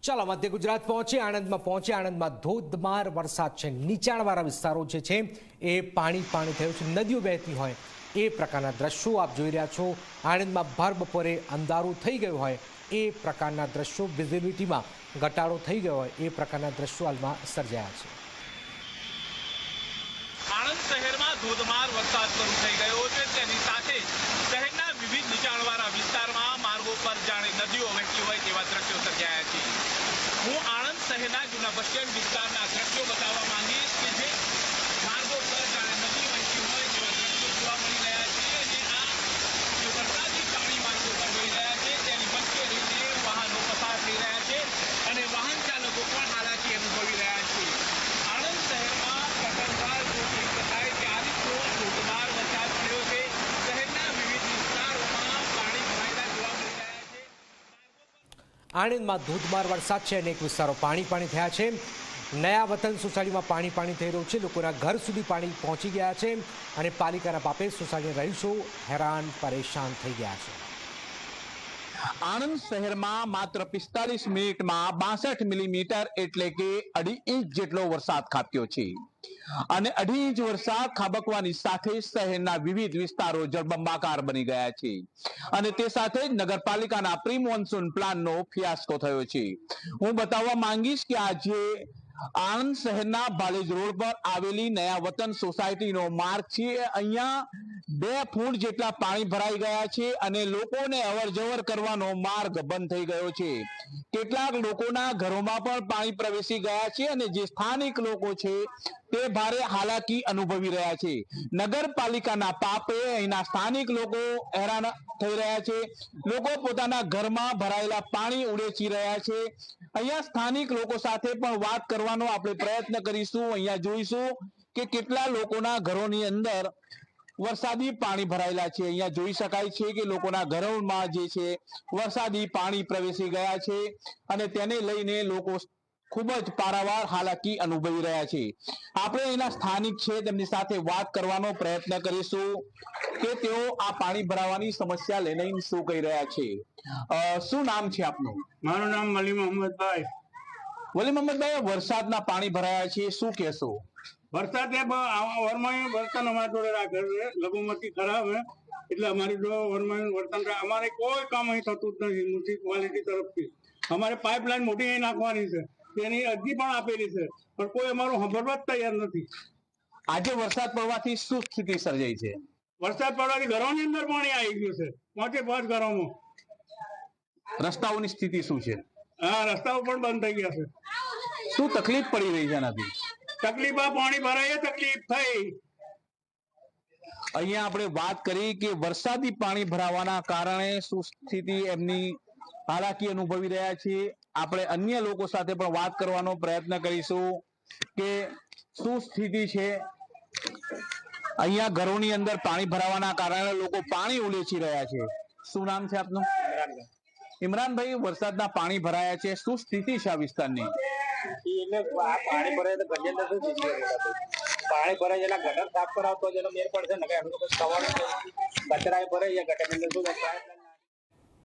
ચાલો મધ્ય ગુજરાત પહોંચે આણંદમાં ધોધમાર વરસાદ છે। નીચાણવાળા વિસ્તારો જે છે એ પાણી થયું છે, નદીઓ વહેતી હોય એ પ્રકારના દ્રશ્યો આપ જોઈ રહ્યા છો। આણંદમાં ભર બપોરે અંધારું થઈ ગયું હોય એ પ્રકારના દ્રશ્યો, વિઝિબિલિટીમાં ઘટાડો થઈ ગયો હોય એ પ્રકારના દ્રશ્યો હાલમાં સર્જાયા છે। આણંદ શહેરમાં ધોધમાર વરસાદ શરૂ થઈ ગયો છે, તેની સાથે શહેરના વિવિધ નીચાણવાળા વિસ્તારમાં માર્ગો પર જાણે નદીઓ વહેતી હોય તેવા દ્રશ્યો સર્જાયા છે। હું આણંદ શહેરના જૂના બસ સ્ટેન્ડ વિસ્તારના દ્રશ્યો બતાવવા માંગીશ કે જે માર્ગો પર જાણે નદી વહેતી હોય તેવા દ્રશ્યો જોવા મળી રહ્યા છે। અને આ જે વરસાદી પાણી માર્ગો પર વહી રહ્યા છે તેની વચ્ચે રહીને વાહનો પસાર થઈ રહ્યા છે અને વાહન ચાલકો પણ હાલાકી અનુભવી રહ્યા છે। આણંદ શહેરમાં પ્રથમવાર જો કહી શકાય કે આ રીતનો ધોધમાર વરસાદ પડ્યો છે। શહેરના વિવિધ વિસ્તારોમાં પાણી ભરાયેલા જોવા મળી રહ્યા છે। આણંદમાં ધોધમાર વરસાદ છે, અનેક વિસ્તારો પાણી થયા છે। નયા વતન સોસાયટીમાં પાણી થઈ રહ્યું છે, લોકોના ઘર સુધી પાણી પહોંચી ગયા છે અને પાલિકાના પાપે સોસાયટીના રહીશો હેરાન પરેશાન થઈ ગયા છે। આણંદ શહેરમાં માત્ર 45 મિનિટમાં 62 મિલીમીટર એટલે કે 2.5 ઇંચ જેટલો વરસાદ ખાબક્યો છે અને 2.5 ઇંચ વરસાદ ખાબકવાની સાથે શહેરના વિવિધ વિસ્તારો જળબંબાકાર બની ગયા છે અને તે સાથે જ નગરપાલિકાના પ્રી મોન્સૂન પ્લાનનો ફિયાસ્કો થયો છે। હું બતાવવા માંગીશ કે આજે આણંદ શહેરના ભાલેજ રોડ પર આવેલી નયા વતન સોસાયટીનો માર્ગ છે, અહીંયા 2 ફૂટ જેટલા પાણી ભરાઈ ગયા છે અને લોકોને અવરજવર કરવાનો માર્ગ બંધ થઈ ગયો છે। કેટલાક લોકોના ઘરોમાં પણ પાણી પ્રવેશી ગયા છે અને જે સ્થાનિક લોકો છે તે ભારે હાલાકી અનુભવી રહ્યા છે। નગરપાલિકાના પાપે અહીંના સ્થાનિક લોકો હેરાન થઈ રહ્યા છે। લોકો પોતાના ઘરમાં ભરાયેલા પાણી ઉડેચી રહ્યા છે। અહીંયા સ્થાનિક લોકો સાથે પણ વાત કરવાનો આપણે પ્રયત્ન કરીશું। અહીંયા જોઈશું કે કેટલા લોકોના ઘરોની અંદર વરસાદી પાણી ભરાયેલા છે। અહીંયા જોઈ શકાય છે કે લોકોના ઘરોમાં જે છે વરસાદી પાણી પ્રવેશી ગયા છે અને તેને લઈને લોકો ખૂબ જ પારાવાર હાલાકી અનુભવી રહ્યા છે। આપણે અહીંના સ્થાનિક છે તેમની સાથે વાત કરવાનો પ્રયત્ન કરીશું કે તેઓ આ પાણી ભરાવાની સમસ્યા લઈને શું કહી રહ્યા છે। શું નામ છે આપનું? મારું નામ વલી મોહમ્મદભાઈ। વલી મોહમ્મદભાઈ, વરસાદના પાણી ભરાયા છે, શું કહેશો? વરસાદ વર્તન અમારા જોડે રાખે છે, લઘુમતી ખરાબ હે એટલે અમારી જો વર્તન અમારે કોઈ કામ અહીં થતું જ નથી મ્યુનિસિપાલિટી તરફથી। અમારે પાઇપલાઇન મોટી અહીં નાખવાની છે, તેની અરજી પણ આપેલી છે, પણ કોઈ અમારું સાંભળવા જ તૈયાર નથી। આજે વરસાદ પડવાથી શું સ્થિતિ સર્જાઈ છે? વરસાદ પડવાથી ઘરોની અંદર પાણી આવી ગયું છે, 5 ઘરોમાં। રસ્તાઓની સ્થિતિ શું છે? હા, રસ્તાઓ પણ બંધ થઈ ગયા છે। શું તકલીફ પડી રહી છે એનાથી? તકલીફ આ પાણી ભરાય તકલીફ થઈ। અહીંયા આપણે વાત કરી કે વરસાદી પાણી ભરાવાના કારણે શું સ્થિતિ એમની હાલાકી અનુભવી રહ્યા છે। આપણે અન્ય લોકો સાથે પણ વાત કરવાનો પ્રયત્ન કરીશું કે શું સ્થિતિ છે। અહીંયા ઘરોની અંદર પાણી ભરાવાના કારણે લોકો પાણી ઉલેચી રહ્યા છે। શું નામ છે આપનું? ઇમરાનભાઈ, વરસાદના પાણી ભરાયા છે, શું સ્થિતિ છે આ વિસ્તારની? પાણી ભરાય તો ઘરની અંદર શું પાણી ભરાય એટલે ગટર સાફ કરાવતો જેનો મેર પડશે ને કે સવારે કચરા ભરાય ગટર અંદર શું